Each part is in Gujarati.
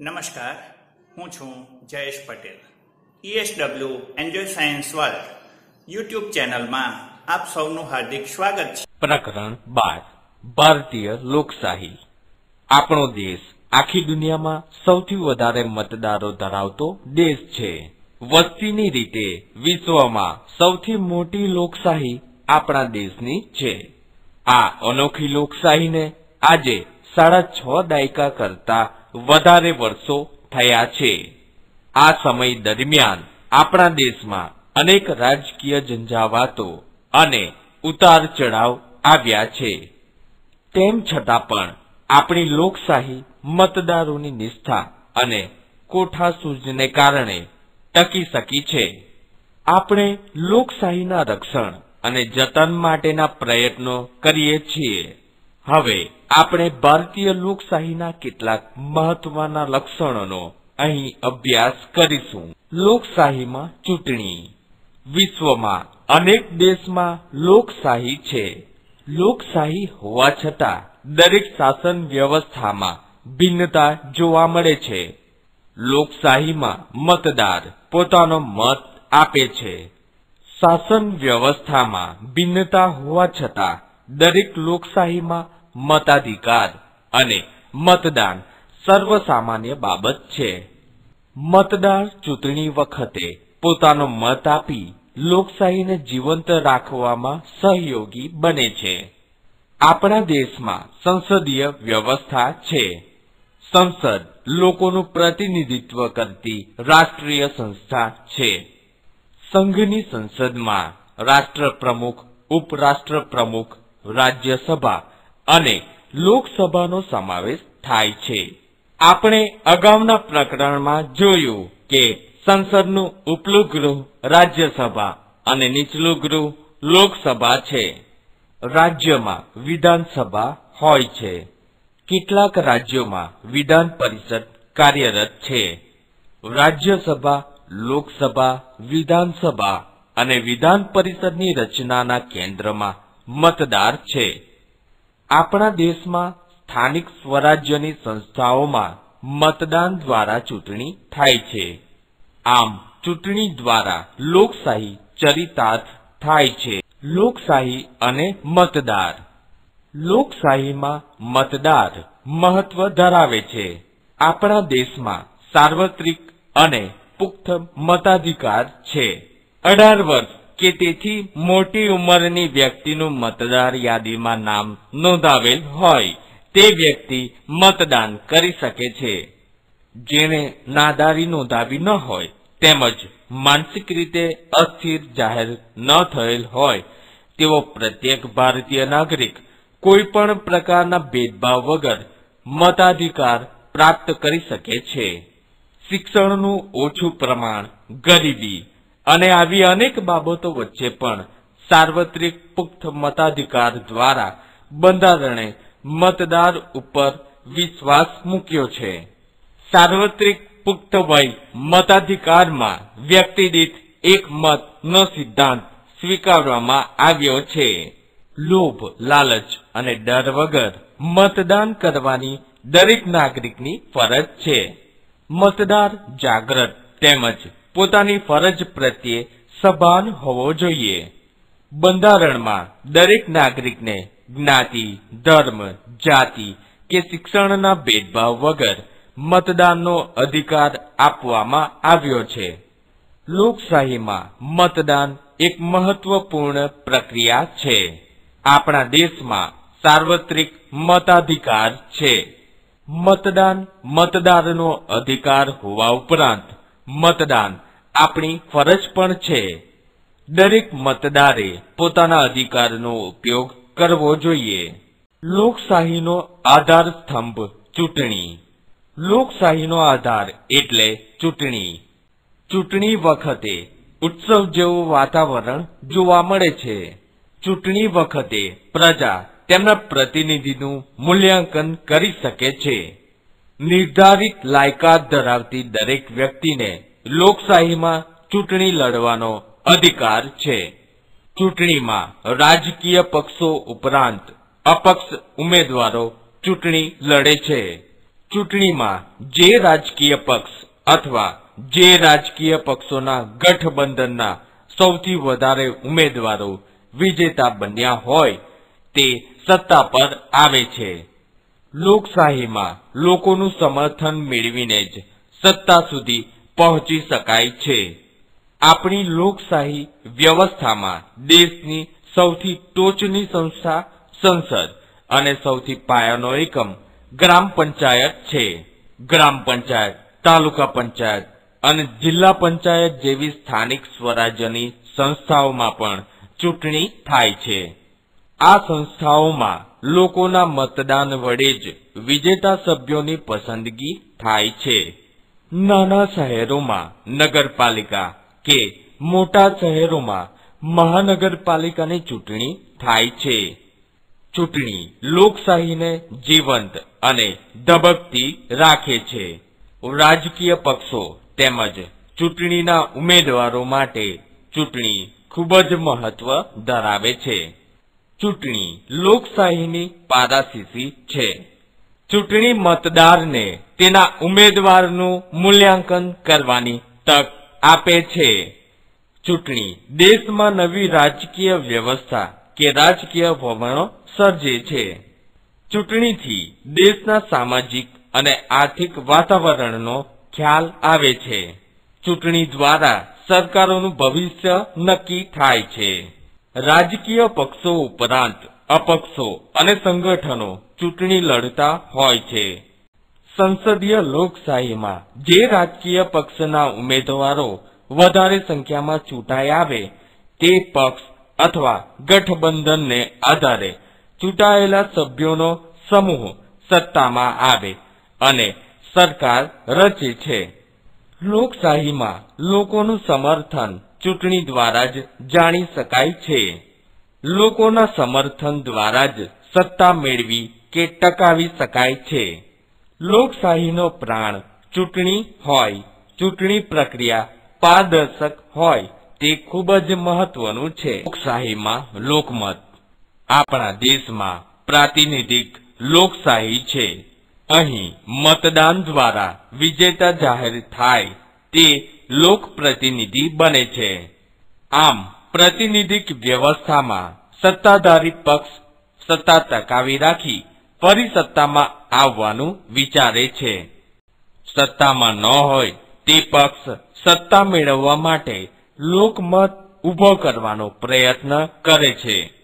નમસ્કાર, હું છું Jayesh Patel. ESW enjoy science world YouTube ચેનલમાં આપ સૌનું હાર્દિક સ્વાગત છે. પ્રકરણ 12 ભારતીય લોકશાહી. આપણો દેશ આખી દુનિયામાં સૌથી વધારે મતદારો ધરાવતો દેશ છે. વસ્તીની રીતે વિશ્વમાં સૌથી મોટી લોકશાહી આપણા દેશની છે. આ અનોખી લોકશાહીને આજે 6.5 દાયકા કરતા વધારે વર્ષો થયા છે. આ સમય દરમિયાન આપણા દેશમાં અનેક રાજકીય ઝંઝાવાતો અને ઉતાર ચઢાવ આવ્યા છે. તેમ છતાં પણ આપણી લોકશાહી મતદારોની નિષ્ઠા અને કોઠાસૂઝને કારણે ટકી શકી છે. આપણે લોકશાહીના રક્ષણ અને જતન માટેના પ્રયત્નો કરીએ છીએ. હવે આપણે ભારતીય લોકશાહીના કેટલાક મહત્વના લક્ષણોનો અહીં અભ્યાસ કરીશું. લોકશાહીમાં ચૂંટણી. વિશ્વમાં અનેક દેશમાં લોકશાહી છે. લોકશાહી હોવા છતાં દરેક શાસન વ્યવસ્થામાં ભિન્નતા જોવા મળે છે. લોકશાહીમાં મતદાર પોતાનો મત આપે છે. શાસન વ્યવસ્થામાં ભિન્નતા હોવા છતાં દરેક લોકશાહીમાં મતાધિકાર અને મતદાન સર્વસામાન્ય બાબત છે. મતદાર ચૂંટણી વખતે પોતાનો મત આપી લોકશાહીને જીવંત રાખવામાં સહયોગી બને છે. આપણા દેશમાં સંસદીય વ્યવસ્થા છે. સંસદ લોકોનું પ્રતિનિધિત્વ કરતી રાષ્ટ્રીય સંસ્થા છે. સંઘની સંસદમાં રાષ્ટ્રપ્રમુખ, ઉપરાષ્ટ્રપ્રમુખ, રાજ્યસભા અને લોકસભાનો સમાવેશ થાય છે. આપણે અગાઉના પ્રકરણમાં જોયું કે સંસદનું ઉપલું ગૃહ રાજ્યસભા અને નીચલું ગૃહ લોકસભા છે. રાજ્યમાં વિધાનસભા હોય છે. કેટલાક રાજ્યોમાં વિધાન પરિષદ કાર્યરત છે. રાજ્યસભા, લોકસભા, વિધાનસભા અને વિધાન પરિષદની રચનાના કેન્દ્રમાં મતદાર છે. આપણા દેશમાં સ્થાનિક સ્વરાજ્યની સંસ્થાઓમાં મતદાન દ્વારા ચૂંટણી થાય છે. આમ ચૂંટણી દ્વારા લોકશાહી ચરિતાર્થ થાય છે. લોકશાહી અને મતદાર. લોકશાહીમાં મતદાર મહત્વ ધરાવે છે. આપણા દેશમાં સાર્વત્રિક અને પુખ્ત મતાધિકાર છે. 18 વર્ષ કે તેથી મોટી ઉંમરની વ્યક્તિનું મતદાર યાદીમાં નામ નોંધાવેલ હોય તે વ્યક્તિ મતદાન કરી શકે છે. જેણે નાદારી નોંધાવી ન હોય તેમજ માનસિક રીતે અસ્થિર જાહેર ન થયેલ હોય તેવો પ્રત્યેક ભારતીય નાગરિક કોઈ પણ પ્રકારના ભેદભાવ વગર મતાધિકાર પ્રાપ્ત કરી શકે છે. શિક્ષણનું ઓછું પ્રમાણ, ગરીબી અને આવી અનેક બાબતો વચ્ચે પણ સાર્વત્રિક પુખ્ત મતાધિકાર દ્વારા બંધારણે મતદાર ઉપર વિશ્વાસ મૂક્યો છે. સાર્વત્રિક પુખ્ત વય મતાધિકારમાં વ્યક્તિ દીઠ એક મતનો સિદ્ધાંત સ્વીકારવામાં આવ્યો છે. લોભ, લાલચ અને ડર વગર મતદાન કરવાની દરેક નાગરિકની ફરજ છે. મતદાર જાગૃત તેમજ પોતાની ફરજ પ્રત્યે સભાન હોવો જોઈએ. બંધારણમાં દરેક નાગરિકને જ્ઞાતિ, ધર્મ, જાતિ કે શિક્ષણના ભેદભાવ વગર મતદાનનો અધિકાર આપવામાં આવ્યો છે. લોકશાહીમાં મતદાન એક મહત્વપૂર્ણ પ્રક્રિયા છે. આપણા દેશમાં સાર્વત્રિક મતાધિકાર છે. મતદાન મતદારનો અધિકાર હોવા ઉપરાંત મતદાન આપણી ફરજ પણ છે. દરેક મતદારે પોતાના અધિકારનો ઉપયોગ કરવો જોઈએ. લોકશાહીનો આધાર સ્તંભ ચૂંટણી. લોકશાહીનો આધાર એટલે ચૂંટણી. ચૂંટણી વખતે ઉત્સવ જેવું વાતાવરણ જોવા મળે છે. ચૂંટણી વખતે પ્રજા તેમના પ્રતિનિધિનું મૂલ્યાંકન કરી શકે છે. નિર્ધારિત લાયકાત ધરાવતી દરેક વ્યક્તિને લોકશાહીમાં ચૂંટણી લડવાનો અધિકાર છે. ચૂંટણીમાં રાજકીય પક્ષો ઉપરાંત અપક્ષ ઉમેદવારો ચૂંટણી લડે છે. ચૂંટણીમાં જે રાજકીય પક્ષ અથવા જે રાજકીય પક્ષોના ગઠબંધનના સૌથી વધારે ઉમેદવારો વિજેતા બન્યા હોય તે સત્તા પર આવે છે. લોકશાહીમાં લોકોનું સમર્થન મેળવીને જ સત્તા સુધી પહોંચી શકાય છે. આપણી લોકશાહી વ્યવસ્થામાં દેશની સૌથી ટોચની સંસ્થા સંસદ અને સૌથી પાયાનો એકમ ગ્રામ પંચાયત છે. ગ્રામ પંચાયત, તાલુકા પંચાયત અને જિલ્લા પંચાયત જેવી સ્થાનિક સ્વરાજ્યની સંસ્થાઓમાં પણ ચૂંટણી થાય છે. આ સંસ્થાઓમાં લોકોના મતદાન વડે જ વિજેતા સભ્યોની પસંદગી થાય છે. નાના શહેરોમાં નગરપાલિકા કે મોટા શહેરોમાં મહાનગરપાલિકાની ચૂંટણી થાય છે. ચૂંટણી લોકશાહીને જીવંત અને ધબકતી રાખે છે. રાજકીય પક્ષો તેમજ ચૂંટણીના ઉમેદવારો માટે ચૂંટણી ખૂબ જ મહત્વ ધરાવે છે. ચૂંટણી લોકશાહીની પારાશીશી છે. ચૂંટણી મતદારને તેના ઉમેદવારનું મૂલ્યાંકન કરવાની તક આપે છે. ચૂંટણી દેશમાં નવી રાજકીય વ્યવસ્થા કે રાજકીય વલણો સર્જે છે. ચૂંટણીથી દેશના સામાજિક અને આર્થિક વાતાવરણનો ખ્યાલ આવે છે. ચૂંટણી દ્વારા સરકારોનું ભવિષ્ય નક્કી થાય છે. રાજકીય પક્ષો ઉપરાંત અપક્ષો અને સંગઠનો ચૂંટણી લડતા હોય છે. સંસદીય લોકશાહીમાં જે રાજકીય પક્ષના ઉમેદવારો વધારે સંખ્યામાં ચૂંટાઈ આવે તે પક્ષ અથવા ગઠબંધનને આધારે ચૂંટાયેલા સભ્યોનો સમૂહ સત્તામાં આવે અને સરકાર રચે છે. લોકશાહીમાં લોકોનું સમર્થન ચૂંટણી દ્વારા જ જાણી શકાય છે. લોકોના સમર્થન દ્વારા જ સત્તા મેળવી કે ટકાવી શકાય છે. લોકશાહીનો પ્રાણ ચૂંટણી હોય. ચૂંટણી પ્રક્રિયા પારદર્શક હોય તે ખૂબ જ મહત્વનું છે. લોકશાહીમાં લોકમત. આપણા દેશમાં પ્રાતિનિધિક લોકશાહી છે. અહીં મતદાન દ્વારા વિજેતા જાહેર થાય તે લોકપ્રતિનિધિ બને છે. આમ પ્રતિનિધિક વ્યવસ્થામાં સત્તાધારી પક્ષ સત્તા ટકાવી રાખી ફરી સત્તામાં આવવાનું વિચારે છે. સત્તામાં ન હોય તે પક્ષ સત્તા મેળવવા માટે લોકમત ઊભો કરવાનો પ્રયત્ન કરે છે.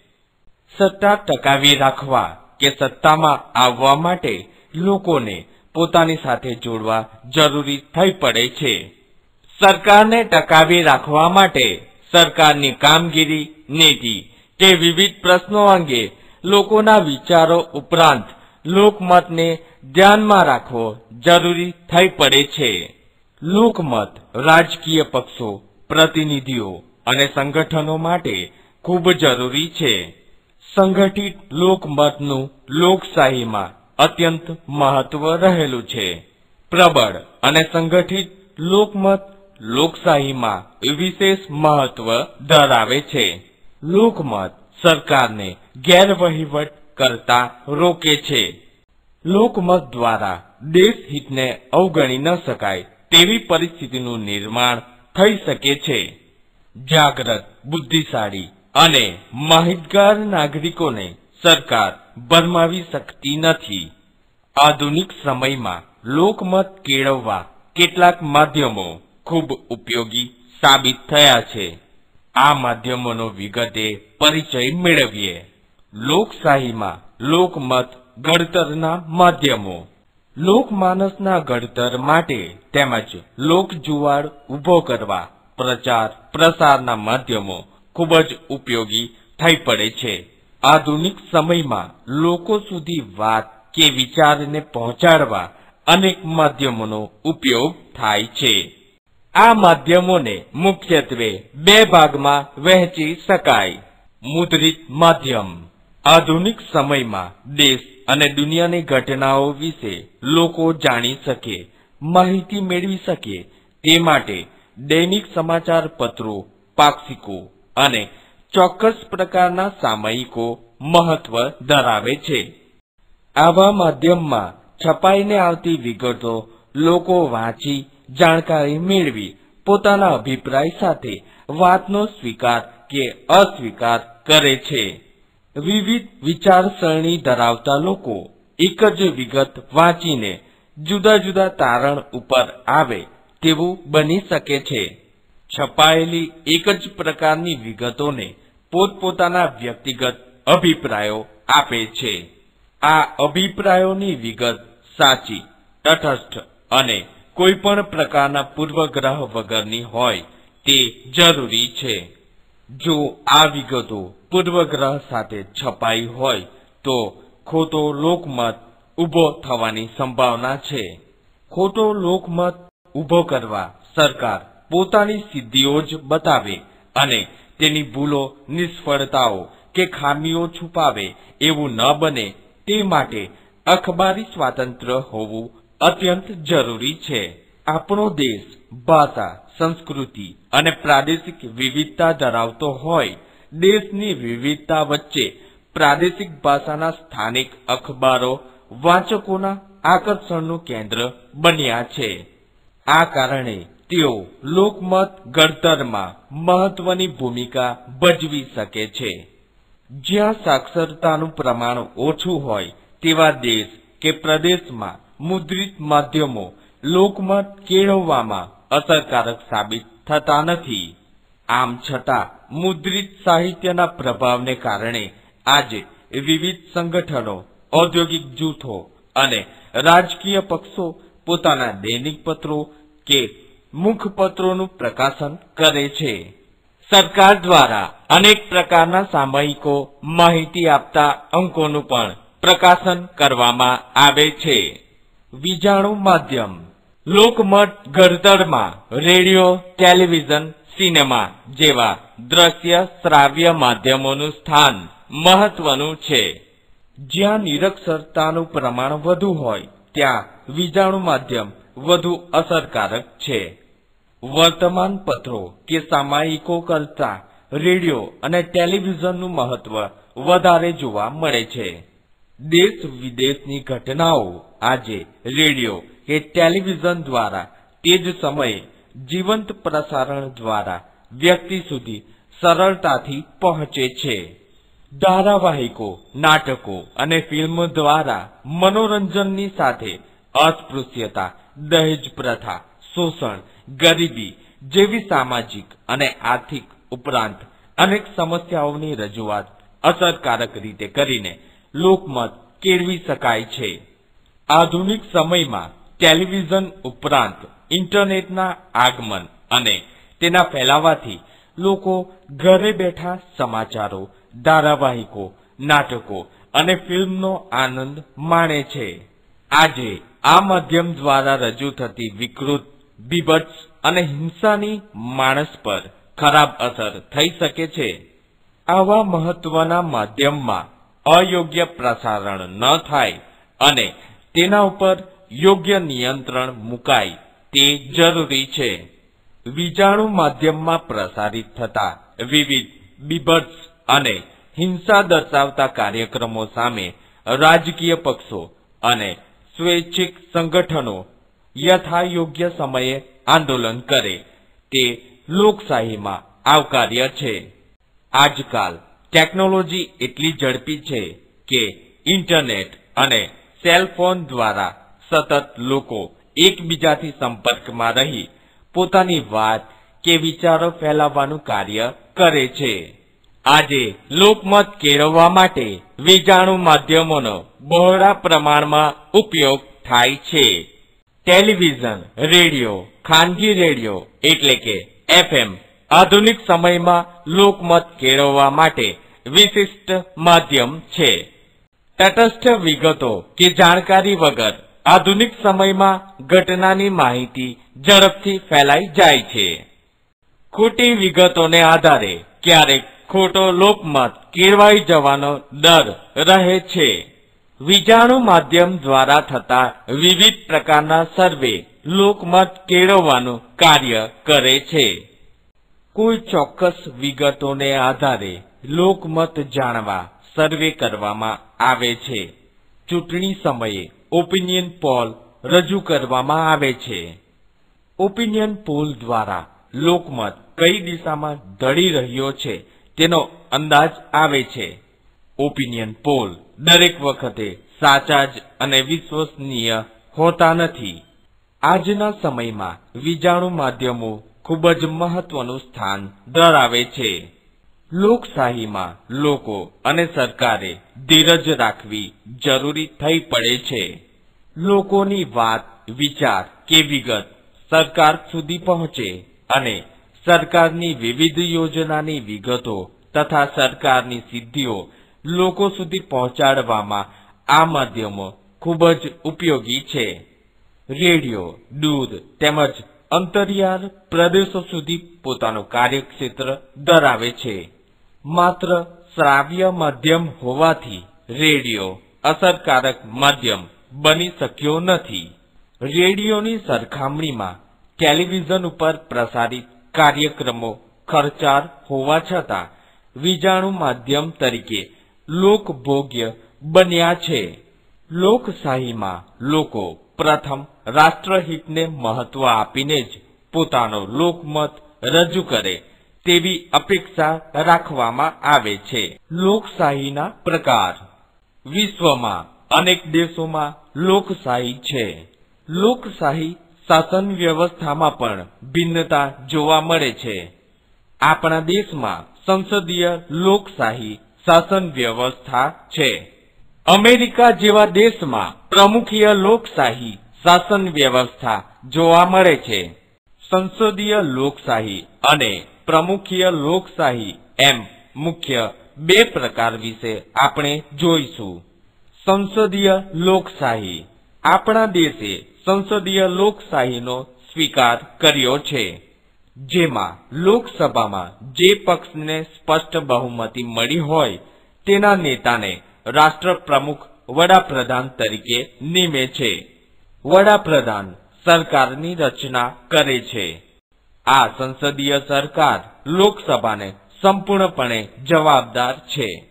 સત્તા ટકાવી રાખવા કે સત્તામાં આવવા માટે લોકોને પોતાની સાથે જોડવા જરૂરી થઈ પડે છે. સરકારને ટકાવી રાખવા માટે સરકારની કામગીરી, નીતિ કે વિવિધ પ્રશ્નો અંગે લોકોના વિચારો ઉપરાંત લોકમતને ધ્યાનમાં રાખવો જરૂરી થઈ પડે છે. લોકમત રાજકીય પક્ષો, પ્રતિનિધિઓ અને સંગઠનો માટે ખૂબ જરૂરી છે. સંગઠિત લોકમતનું લોકશાહીમાં અત્યંત મહત્વ રહેલું છે. પ્રબળ અને સંગઠિત લોકમત લોકશાહીમાં વિશેષ મહત્વ ધરાવે છે. લોકમત સરકારને ગેરવહીવટ કરતા રોકે છે. લોકમત દ્વારા દેશ હિતને અવગણી ન શકાય તેવી પરિસ્થિતિનું નિર્માણ થઈ શકે છે. જાગૃત, બુદ્ધિશાળી અને માહિતગાર નાગરિકોને સરકાર ભરમાવી શકતી નથી. આધુનિક સમયમાં લોકમત કેળવવા કેટલાક માધ્યમો ખૂબ ઉપયોગી સાબિત થયા છે. આ માધ્યમોનો વિગતે પરિચય મેળવીએ. લોકશાહીમાં લોકમત ઘડતરના માધ્યમો. લોકમાનસના ઘડતર માટે તેમજ લોકજુવાળ ઊભો કરવા પ્રચાર પ્રસારના માધ્યમો ખૂબ જ ઉપયોગી થઈ પડે છે. આધુનિક સમયમાં લોકો સુધી વાત કે વિચારને પહોંચાડવા અનેક માધ્યમોનો ઉપયોગ થાય છે. આ માધ્યમોને મુખ્યત્વે બે ભાગમાં વહેંચી શકાય. મુદ્રિત માધ્યમ. આધુનિક સમયમાં દેશ અને દુનિયાની ઘટનાઓ વિશે લોકો જાણી શકે, માહિતી મેળવી શકે તે માટે દૈનિક સમાચાર પત્રો, પાક્ષિકો અને ચોક્કસ પ્રકારના સામયિકો મહત્વ ધરાવે છે. આવા માધ્યમમાં છપાઈને આવતી વિગતો લોકો વાંચી જાણકારી મેળવી પોતાના અભિપ્રાય સાથે વાતનો સ્વીકાર કે અસ્વીકાર કરે છે. વિવિધ વિચારસરણી ધરાવતા લોકો એક જ વિગત વાંચીને જુદા જુદા તારણ ઉપર આવે તેવું બની શકે છે. છપાયેલી એક જ પ્રકારની વિગતોને પોતપોતાના વ્યક્તિગત અભિપ્રાયો આપે છે. આ અભિપ્રાયોની વિગત સાચી, તટસ્થ અને કોઈ પણ પ્રકારના પૂર્વગ્રહ વગરની હોય તે જરૂરી છે. જો આ વિગતો પૂર્વગ્રહ સાથે છપાઈ હોય તો ખોટો લોકમત ઊભો થવાની સંભાવના છે. ખોટો લોકમત ઊભો કરવા સરકાર પોતાની સિદ્ધિઓ જ બતાવે અને તેની ભૂલો, નિષ્ફળતાઓ કે ખામીઓ છુપાવે એવું ન બને તે માટે અખબારી સ્વાતંત્ર્ય હોવું અત્યંત જરૂરી છે. આપણો દેશ ભાષા, સંસ્કૃતિ અને પ્રાદેશિક વિવિધતા ધરાવતો હોય દેશની વિવિધતા વચ્ચે પ્રાદેશિક ભાષાના સ્થાનિક અખબારો વાંચકોના આકર્ષણનું કેન્દ્ર બન્યા છે. આ કારણે તેઓ લોકમત ઘડતરમાં મહત્વની ભૂમિકા ભજવી શકે છે. જ્યાં સાક્ષરતાનું પ્રમાણ ઓછું હોય તેવા દેશ કે પ્રદેશમાં મુદ્રિત માધ્યમો લોકમત કેળવવામાં અસરકારક સાબિત થતા નથી. આમ છતાં મુદ્રિત સાહિત્યના પ્રભાવને કારણે આજે વિવિધ સંગઠનો, ઔદ્યોગિક જૂથો અને રાજકીય પક્ષો પોતાના દૈનિક પત્રો કે મુખપત્રોનું પ્રકાશન કરે છે. સરકાર દ્વારા અનેક પ્રકારના સામયિકો, માહિતી આપતા અંકોનું પણ પ્રકાશન કરવામાં આવે છે. વિજાણુ માધ્યમ. લોકમત ઘડતરમાં રેડિયો, ટેલિવિઝન, સિનેમા જેવા દ્રશ્ય શ્રાવ્ય માધ્યમોનું સ્થાન મહત્વનું છે. જ્યાં નિરક્ષરતાનું પ્રમાણ વધુ હોય ત્યાં વિજાણુ માધ્યમ વધુ અસરકારક છે. વર્તમાન પત્રો કે સામયિકો કરતાં રેડિયો અને ટેલિવિઝનનું મહત્વ વધારે જોવા મળે છે. દેશ વિદેશની ઘટનાઓ આજે રેડિયો કે ટેલિવિઝન દ્વારા તે જ સમયે જીવંત પ્રસારણ દ્વારા વ્યક્તિ સુધી સરળતાથી પહોંચે છે. ધારાવાહિકો, નાટકો અને ફિલ્મ દ્વારા મનોરંજનની સાથે અસ્પૃશ્યતા, દહેજ પ્રથા, શોષણ, ગરીબી જેવી સામાજિક અને આર્થિક ઉપરાંત અનેક સમસ્યાઓની રજૂઆત અસરકારક રીતે કરીને લોકમત કેળવી શકાય છે. આધુનિક સમયમાં ટેલિવિઝન ઉપરાંત ઇન્ટરનેટના આગમન અને તેના ફેલાવાથી લોકો ઘરે બેઠા સમાચારો, ધારાવાહિકો, નાટકો અને ફિલ્મનો આનંદ માણે છે. આજે આ માધ્યમ દ્વારા રજૂ થતી વિકૃત, બીભત્સ અને હિંસાની માણસ પર ખરાબ અસર થઈ શકે છે. આવા મહત્વના માધ્યમમાં અયોગ્ય પ્રસારણ ન થાય અને તેના ઉપર યોગ્ય નિયંત્રણ મુકાય તે જરૂરી છે. વિજાણુ માધ્યમમાં પ્રસારિત થતા વિવિધ બીભત્સ અને હિંસા દર્શાવતા કાર્યક્રમો સામે રાજકીય પક્ષો અને સ્વૈચ્છિક સંગઠનો યથાયોગ્ય સમયે આંદોલન કરે તે લોકશાહીમાં આવકાર્ય છે. આજકાલ ટેકનોલોજી એટલી ઝડપી છે કે ઇન્ટરનેટ અને સેલફોન દ્વારા સતત લોકો એકબીજાથી સંપર્કમાં રહી પોતાની વાત કે વિચારો ફેલાવવાનું કાર્ય કરે છે. આજે લોકમત કેળવવા માટે વિજાણુ માધ્યમોનો બહોળા પ્રમાણમાં ઉપયોગ થાય છે. ટેલિવિઝન, રેડિયો, ખાનગી રેડિયો એટલે કે FM આધુનિક સમયમાં લોકમત કેળવવા માટે વિશિષ્ટ માધ્યમ છે. તટસ્થ વિગતો કે જાણકારી વગર આધુનિક સમયમાં ઘટનાની માહિતી ઝડપથી ફેલાઈ જાય છે. ખોટી વિગતોને આધારે ક્યારેક ખોટો લોકમત કેળવાઈ જવાનો ડર રહે છે. વિજાણુ માધ્યમ દ્વારા થતા વિવિધ પ્રકારના સર્વે લોકમત કેળવવાનું કાર્ય કરે છે. કોઈ ચોક્કસ વિગતોને આધારે લોકમત જાણવા સર્વે કરવામાં આવે છે. ચૂંટણી સમયે ઓપિનિયન પોલ રજૂ કરવામાં આવે છે. ઓપિનિયન પોલ દ્વારા લોકમત કઈ દિશામાં ઢળી રહ્યો છે તેનો અંદાજ આવે છે. ઓપિનિયન પોલ દરેક વખતે સાચા જ અને વિશ્વસનીય હોતા નથી. આજના સમયમાં વિજાણુ માધ્યમો ખૂબ જ મહત્વનું સ્થાન ધરાવે છે. લોકશાહીમાં લોકો અને સરકારે ધીરજ રાખવી જરૂરી થઈ પડે છે. લોકોની વાત, વિચાર કે વિગત સરકાર સુધી પહોંચે અને સરકારની વિવિધ યોજનાની વિગતો તથા સરકારની સિદ્ધિઓ લોકો સુધી પહોંચાડવામાં આ માધ્યમો ખૂબ જ ઉપયોગી છે. રેડિયો, દૂર તેમજ અંતરિયાળ પ્રદેશો સુધી પોતાનું કાર્યક્ષેત્ર ધરાવે છે. માત્ર શ્રાવ્ય માધ્યમ હોવાથી રેડિયો અસરકારક માધ્યમ બની શક્યો નથી. રેડિયોની સરખામણીમાં ટેલિવિઝન ઉપર પ્રસારિત કાર્યક્રમો ખર્ચાળ હોવા છતાં વિજાણુ માધ્યમ તરીકે લોકભોગ્ય બન્યા છે. લોકશાહીમાં લોકો પ્રથમ રાષ્ટ્રહિતને મહત્વ આપીને જ પોતાનો લોકમત રજૂ કરે તેવી અપેક્ષા રાખવામાં આવે છે. લોકશાહીના પ્રકાર. વિશ્વમાં અનેક દેશોમાં લોકશાહી છે. લોકશાહી શાસન વ્યવસ્થામાં પણ ભિન્નતા જોવા મળે છે. આપણા દેશમાં સંસદીય લોકશાહી શાસન વ્યવસ્થા છે. અમેરિકા જેવા દેશમાં પ્રમુખીય લોકશાહી શાસન વ્યવસ્થા જોવા મળે છે. સંસદીય લોકશાહી અને પ્રમુખીય લોકશાહી એમ મુખ્ય બે પ્રકાર વિશે આપણે જોઈશું. સંસદીય લોકશાહી. આપણા દેશે સંસદીય લોકશાહીનો સ્વીકાર કર્યો છે, જેમાં લોકસભામાં જે પક્ષને સ્પષ્ટ બહુમતી મળી હોય તેના નેતાને રાષ્ટ્રપ્રમુખ વડાપ્રધાન તરીકે નિમે છે. વડાપ્રધાન સરકારની રચના કરે છે. આ સંસદીય સરકાર લોકસભાને સંપૂર્ણપણે જવાબદાર છે.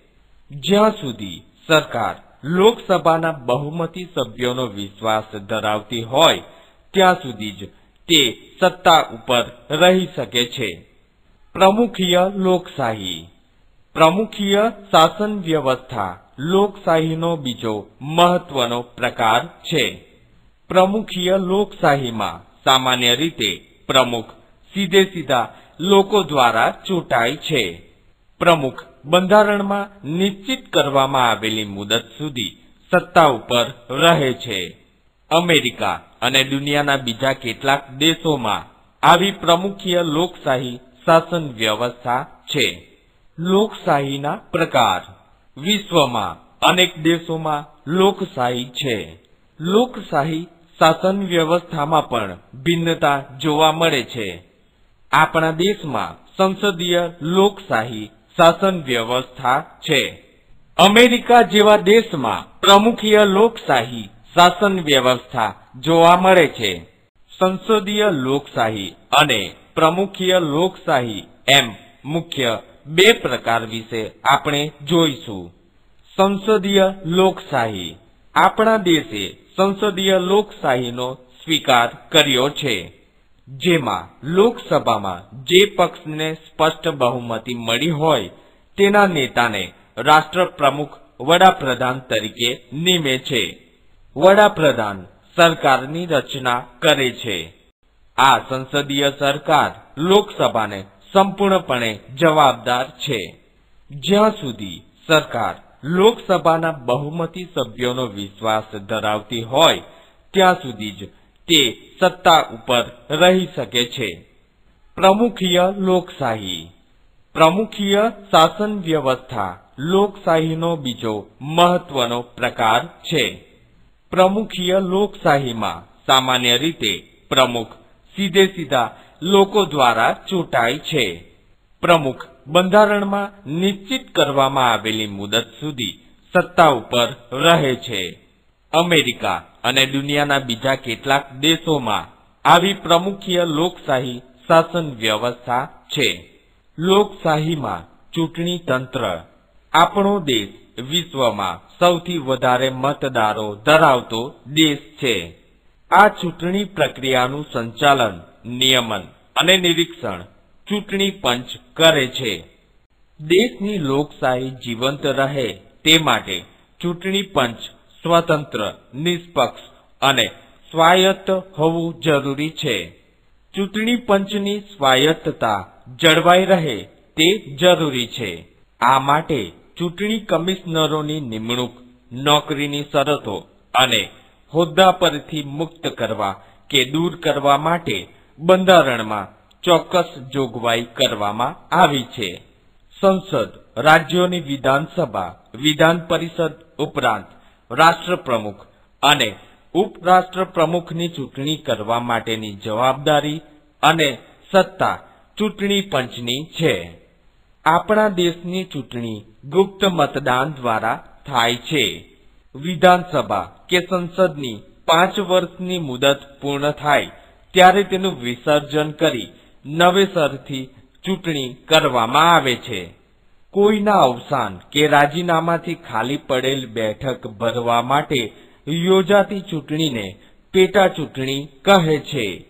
જ્યાં સુધી સરકાર લોકસભાના બહુમતી સભ્યોનો વિશ્વાસ ધરાવતી હોય ત્યાં સુધી જ તે સત્તા ઉપર રહી શકે છે. પ્રમુખીય લોકશાહી. પ્રમુખીય શાસન વ્યવસ્થા લોકશાહીનો બીજો મહત્વનો પ્રકાર છે. પ્રમુખીય લોકશાહીમાં સામાન્ય રીતે પ્રમુખ સીધા લોકો દ્વારા ચૂંટાય છે. પ્રમુખ બંધારણમાં નિશ્ચિત કરવામાં આવેલી મુદત સુધી સત્તા ઉપર રહે છે. અમેરિકા અને દુનિયાના બીજા કેટલાક દેશોમાં આવી પ્રમુખીય લોકશાહી શાસન વ્યવસ્થા છે. લોકશાહીના પ્રકાર. વિશ્વમાં અનેક દેશોમાં લોકશાહી છે. લોકશાહી શાસન વ્યવસ્થામાં પણ ભિન્નતા જોવા મળે છે. આપણા દેશમાં સંસદીય લોકશાહી શાસન વ્યવસ્થા છે. અમેરિકા જેવા દેશમાં પ્રમુખીય લોકશાહી શાસન વ્યવસ્થા જોવા મળે છે. સંસદીય લોકશાહી અને પ્રમુખીય લોકશાહી એમ મુખ્ય બે પ્રકાર વિશે આપણે જોઈશું. સંસદીય લોકશાહી. આપણા દેશે સંસદીય લોકશાહીનો સ્વીકાર કર્યો છે, જેમાં લોકસભામાં જે પક્ષને સ્પષ્ટ બહુમતી મળી હોય તેના નેતાને રાષ્ટ્રપ્રમુખ વડાપ્રધાન તરીકે નિમે છે. વડાપ્રધાન સરકારની રચના કરે છે. આ સંસદીય સરકાર લોકસભાને સંપૂર્ણપણે જવાબદાર છે. જ્યાં સુધી સરકાર લોકસભાના બહુમતી સભ્યોનો વિશ્વાસ ધરાવતી હોય ત્યાં સુધી જ તે સત્તા ઉપર રહી શકે છે. પ્રમુખીય લોકશાહી. પ્રમુખીય શાસન વ્યવસ્થા લોકશાહીનો બીજો મહત્વનો પ્રકાર છે. પ્રમુખીય લોકશાહીમાં સામાન્ય રીતે પ્રમુખ સીધા લોકો દ્વારા ચૂંટાય છે. પ્રમુખ બંધારણમાં નિશ્ચિત કરવામાં આવેલી મુદત સુધી સત્તા ઉપર રહે છે. અમેરિકા અને દુનિયાના બીજા કેટલાક દેશોમાં આવી પ્રમુખીય લોકશાહી શાસન વ્યવસ્થા છે. લોકશાહીમાં ચૂંટણી તંત્ર. આપણો દેશ વિશ્વમાં સૌથી વધારે મતદારો ધરાવતો દેશ છે. આ ચૂંટણી પ્રક્રિયાનું સંચાલન, નિયમન અને નિરીક્ષણ ચૂંટણી પંચ કરે છે. દેશની લોકશાહી જીવંત રહે તે માટે ચૂંટણી પંચ સ્વતંત્ર, નિષ્પક્ષ અને સ્વાયત્ત હોવું જરૂરી છે. ચૂંટણી પંચની સ્વાયત્તતા જળવાઈ રહે તે જરૂરી છે. આ માટે ચૂંટણી કમિશનરોની નિમણૂક, નોકરીની શરતો અને હોદ્દા પરથી મુક્ત કરવા કે દૂર કરવા માટે બંધારણમાં ચોક્કસ જોગવાઈ કરવામાં આવી છે. સંસદ, રાજ્યોની વિધાનસભા, વિધાન પરિષદ ઉપરાંત રાષ્ટ્રપ્રમુખ અને ઉપરાષ્ટ્રપ્રમુખની ચૂંટણી કરવા માટેની જવાબદારી અને સત્તા ચૂંટણી પંચની છે. આપણા દેશની ચૂંટણી ગુપ્ત મતદાન દ્વારા થાય છે. વિધાનસભા કે સંસદની 5 વર્ષની મુદત પૂર્ણ થાય ત્યારે તેનું વિસર્જન કરી નવેસરથી ચૂંટણી કરવામાં આવે છે. કોઈના અવસાન કે રાજીનામાથી ખાલી પડેલ બેઠક ભરવા માટે યોજાતી ચૂંટણીને પેટા ચૂંટણી કહે છે.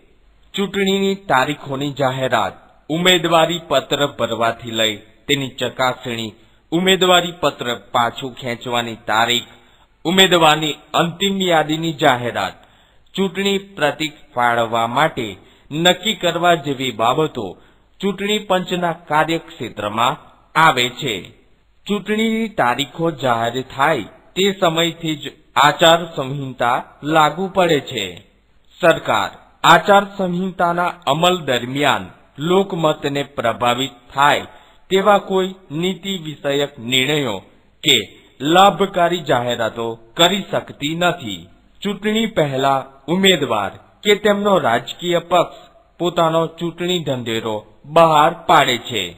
ચૂંટણીની તારીખોની જાહેરાત, ઉમેદવારી પત્ર ભરવાથી લઈ તેની ચકાસણી, ઉમેદવારી પત્ર પાછું ખેંચવાની તારીખ, ઉમેદવારની અંતિમ યાદીની જાહેરાત, ચૂંટણી પ્રતીક ફાળવવા માટે નક્કી કરવા જેવી બાબતો ચૂંટણી પંચના કાર્યક્ષેત્રમાં આવે છે. ચૂંટણીની તારીખો જાહેર થાય તે સમયથી જ આચાર સંહિતા લાગુ પડે છે. સરકાર આચાર સંહિતાના અમલ દરમિયાન લોકમતને પ્રભાવિત થાય તેવા કોઈ નીતિ વિષયક નિર્ણયો કે લાભકારી જાહેરાતો કરી શકતી નથી. ચૂંટણી પહેલા ઉમેદવાર કે તેમનો રાજકીય પક્ષ પોતાનો ચૂંટણી ઢંઢેરો બહાર પાડે છે.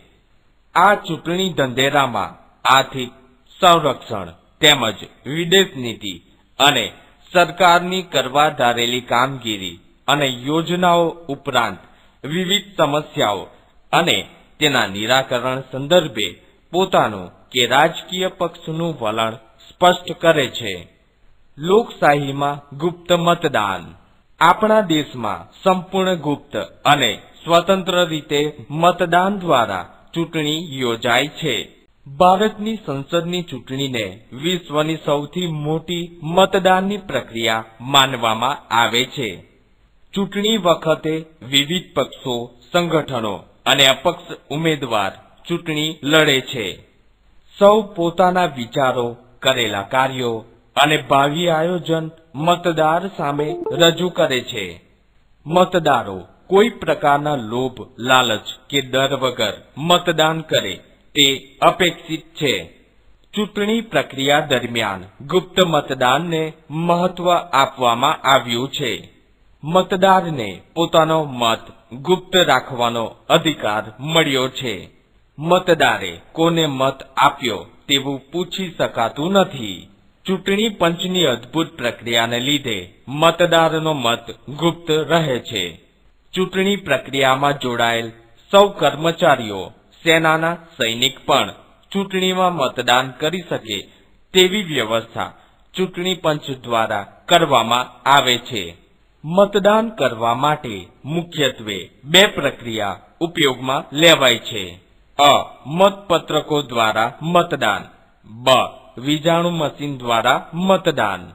આ ચૂંટણી ઢંઢેરામાં આર્થિક, સંરક્ષણ તેમજ વિદેશ નીતિ અને સરકારની કરવા ધારેલી કામગીરી અને યોજનાઓ ઉપરાંત વિવિધ સમસ્યાઓ અને તેના નિરાકરણ સંદર્ભે પોતાનું કે રાજકીય પક્ષનું વલણ સ્પષ્ટ કરે છે. લોકશાહીમાં ગુપ્ત મતદાન. આપણા દેશમાં સંપૂર્ણ ગુપ્ત અને સ્વતંત્ર રીતે મતદાન દ્વારા ચૂંટણી યોજાય છે. ભારતની સંસદની ચૂંટણીને વિશ્વની સૌથી મોટી મતદાનની પ્રક્રિયા માનવામાં આવે છે. ચૂંટણી વખતે વિવિધ પક્ષો, સંગઠનો અને અપક્ષ ઉમેદવાર ચૂંટણી લડે છે. સૌ પોતાના વિચારો, કરેલા કાર્યો અને ભાવિ આયોજન મતદાર સામે રજૂ કરે છે. મતદારો કોઈ પ્રકારના લોભ, લાલચ કે ડર વગર મતદાન કરે તે અપેક્ષિત છે. ચૂંટણી પ્રક્રિયા દરમિયાન ગુપ્ત મતદાનને મહત્વ આપવામાં આવ્યું છે. મતદારને પોતાનો મત ગુપ્ત રાખવાનો અધિકાર મળ્યો છે. મતદારે કોને મત આપ્યો તેવું પૂછી શકાતું નથી. ચૂંટણી પંચની અદ્ભુત પ્રક્રિયાને લીધે મતદારનો મત ગુપ્ત રહે છે. ચૂંટણી પ્રક્રિયામાં જોડાયેલ સૌ કર્મચારીઓ, સેનાના સૈનિક પણ ચૂંટણીમાં મતદાન કરી શકે તેવી વ્યવસ્થા ચૂંટણી પંચ દ્વારા કરવામાં આવે છે. મતદાન કરવા માટે મુખ્યત્વે 2 પ્રક્રિયા ઉપયોગમાં લેવાય છે. અ. મતપત્રકો દ્વારા મતદાન. બ. વીજાણુ મશીન દ્વારા મતદાન.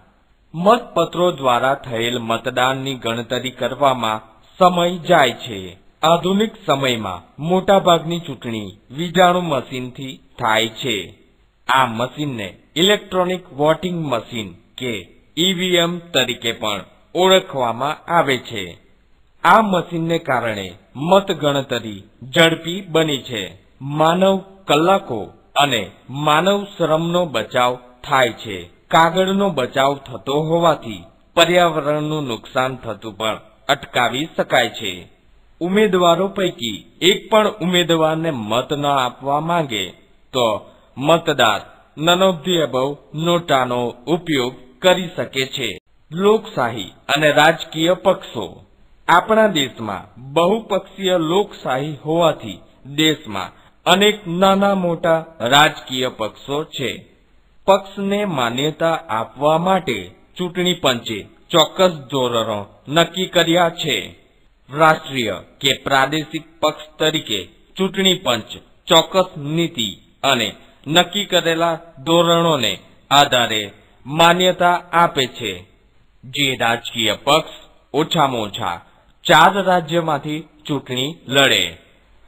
મતપત્રો દ્વારા થયેલ મતદાનની ગણતરી કરવામાં સમય જાય છે. આધુનિક સમયમાં મોટાભાગની ચૂંટણી વીજાણુ મશીનથી થાય છે. આ મશીનને ઇલેક્ટ્રોનિક વોટિંગ મશીન કે ઈવીએમ તરીકે પણ ઓળખવામાં આવે છે. આ મશીનને કારણે મતગણતરી ઝડપી બની છે. માનવ કલાકો અને માનવ શ્રમનો બચાવ થાય છે. કાગળનો બચાવ થતો હોવાથી પર્યાવરણનું નુકસાન થતું પણ અટકાવી શકાય છે. ઉમેદવારો પૈકી એક પણ ઉમેદવારને મત ન આપવા માંગે તો મતદાર નન ઓફ ધી અબવ નોટાનો ઉપયોગ કરી શકે છે. લોકશાહી અને રાજકીય પક્ષો. આપણા દેશમાં બહુપક્ષીય લોકશાહી હોવાથી દેશમાં અનેક નાના મોટા રાજકીય પક્ષો છે. પક્ષને માન્યતા આપવા માટે ચૂંટણી પંચે ચોક્કસ ધોરણો નક્કી કર્યા છે. રાષ્ટ્રીય કે પ્રાદેશિક પક્ષ તરીકે ચૂંટણી પંચ ચોક્કસ નીતિ અને નક્કી કરેલા ધોરણોને આધારે માન્યતા આપે છે. જે રાજકીય પક્ષ ઓછામાં ઓછા 4 રાજ્યમાંથી ચૂંટણી લડે,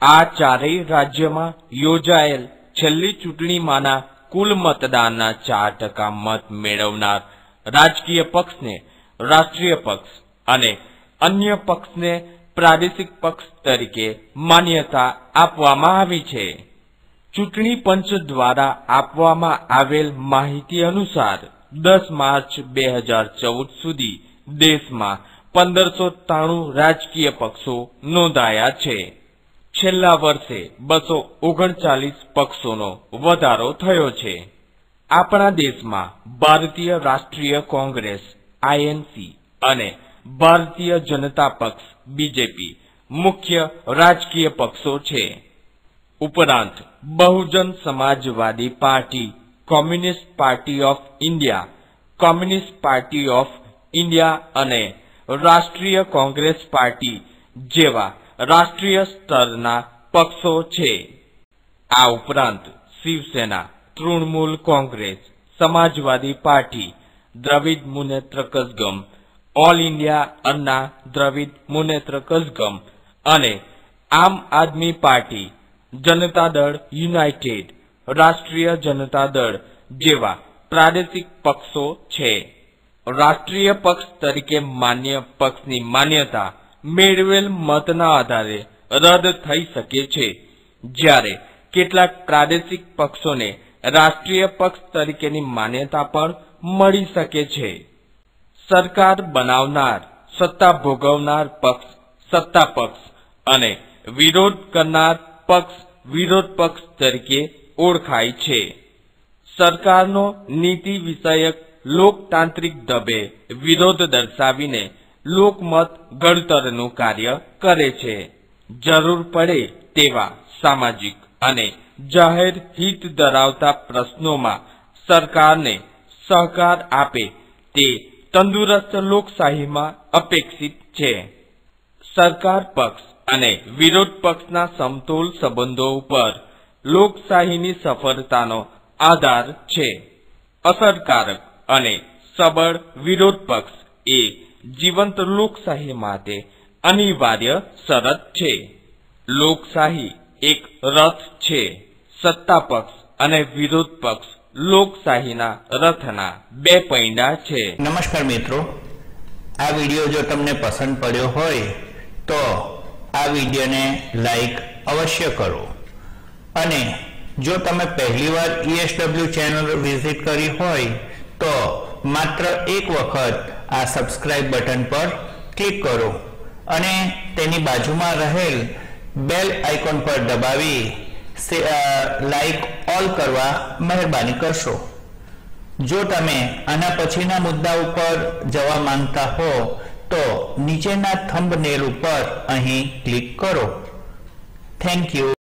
આ 4 રાજ્યમાં યોજાયેલ છેલ્લી ચૂંટણીમાંના કુલ મતદાનના 4% મત મેળવનાર રાજકીય પક્ષને રાષ્ટ્રીય પક્ષ અને અન્ય પક્ષને પ્રાદેશિક પક્ષ તરીકે માન્યતા આપવામાં આવી છે. ચૂંટણી પંચ દ્વારા આપવામાં આવેલ માહિતી અનુસાર 10 માર્ચ 2014 સુધી દેશમાં 1593 રાજકીય પક્ષો નોંધાયા છે. છેલ્લા વર્ષે 239 પક્ષોનો વધારો થયો છે. આપણા દેશમાં ભારતીય રાષ્ટ્રીય કોંગ્રેસ INC અને ભારતીય જનતા પક્ષ BJP મુખ્ય રાજકીય પક્ષો છે. ઉપરાંત Bahujan Samajwadi party, communist party of India, communist party of India અને રાષ્ટ્રીય કોંગ્રેસ પાર્ટી જેવા રાષ્ટ્રીય સ્તરના પક્ષો છે. આ ઉપરાંત Shiv Sena, Trinamool Congress, Samajwadi party, Dravida Munnetra Kazhagam, all India Anna Dravida Munnetra Kazhagam અને આમ આદમી પાર્ટી, જનતા દળ યુનાઇટેડ, રાષ્ટ્રીય જનતા દળ જેવા પ્રાદેશિક પક્ષો છે. રાષ્ટ્રીય પક્ષ તરીકે માન્ય પક્ષની માન્યતા મેળવેલ મતના આધારે રદ થઈ શકે છે, જ્યારે કેટલાક પ્રાદેશિક પક્ષોને રાષ્ટ્રીય પક્ષ તરીકેની માન્યતા પણ મળી શકે છે. સરકાર બનાવનાર, સત્તા ભોગવનાર પક્ષ સત્તા પક્ષ અને વિરોધ કરનાર પક્ષ વિરોધ પક્ષ તરીકે ઓળખાય છે. સરકારનો નીતિ વિષયક લોકતાંત્રિક ઢબે વિરોધ દર્શાવીને લોકમત ઘડતરનું કાર્ય કરે છે. જરૂર પડે તેવા સામાજિક અને જાહેર હિત ધરાવતા પ્રશ્નોમાં સરકારને સહકાર આપે તે તંદુરસ્ત લોકશાહીમાં અપેક્ષિત છે. સરકાર પક્ષ અને વિરોધ પક્ષના સમતોલ સંબંધો ઉપર લોકશાહીની સફળતાનો આધાર છે. અસરકારક અને સબળ વિરોધ પક્ષ એ જીવંત લોકશાહી માટે અનિવાર્ય શરત છે. લોકશાહી એક રથ છે. સત્તા પક્ષ અને વિરોધ પક્ષ લોકશાહીના રથના 2 પૈડા છે. નમસ્કાર મિત્રો, આ વિડીયો જો તમને પસંદ પડ્યો હોય તો આ વિડીયોને લાઈક અવશ્ય કરો અને જો તમે પહેલીવાર ESW ચેનલ વિઝિટ કરી હોય તો માત્ર એક વખત આ સબસ્ક્રાઇબ બટન પર ક્લિક કરો અને તેની બાજુમાં રહેલ બેલ આઇકોન પર દબાવી લાઈક ઓલ કરવા મહેરબાની કરશો. જો તમે આના પછીના મુદ્દા ઉપર જવા માંગતા હો તો નીચેના થંબનેલ ઉપર અહીં ક્લિક કરો. Thank you.